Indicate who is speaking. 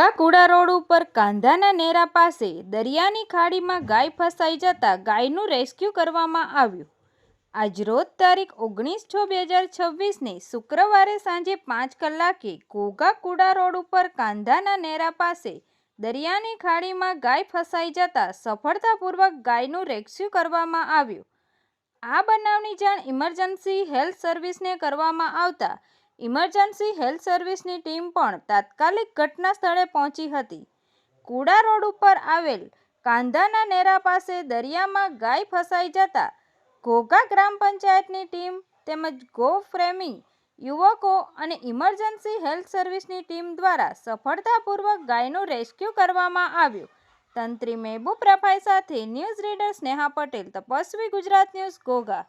Speaker 1: ઘોઘાકુડા road ઉપર કાંધાના નેરા પાસે દરિયાની ખાડીમાં ગાય ફસાઈ જતા ગાયનું રેસ્ક્યુ કરવામાં આવ્યું। આજરોજ તારીખ 19/6/2026ને શુક્રવારે સાંજે 5 કલાકે ઘોઘાકુડા રોડ ઉપર કાંધાના નેરા પાસે દરિયાની ખાડીમાં ગાય ફસાઈ જતા સફળતાપૂર્વક ગાયનું રેસ્ક્યુ કરવામાં આવ્યું। આ બનાવની જાણ ઇમરજન્સી હેલ્થ સર્વિસને કરવામાં આવતા ઇમરજન્સી હેલ્થ સર્વિસની ટીમ પણ તાત્કાલિક ઘટના સ્થળે પહોંચી હતી। કુડા રોડ ઉપર આવેલ કાંધાના નેરા પાસે દરિયામાં ગાય ફસાઈ જતા ઘોઘા ગ્રામ પંચાયતની ટીમ તેમજ ગો પ્રેમી યુવકો અને ઇમરજન્સી હેલ્થ સર્વિસની ટીમ દ્વારા સફળતાપૂર્વક ગાયનું રેસ્ક્યુ કરવામાં આવ્યું। તંત્રી મહેબૂબ રફાઈ સાથે news reader Sneha Patel, Tapasvi Gujarat news, Ghogha.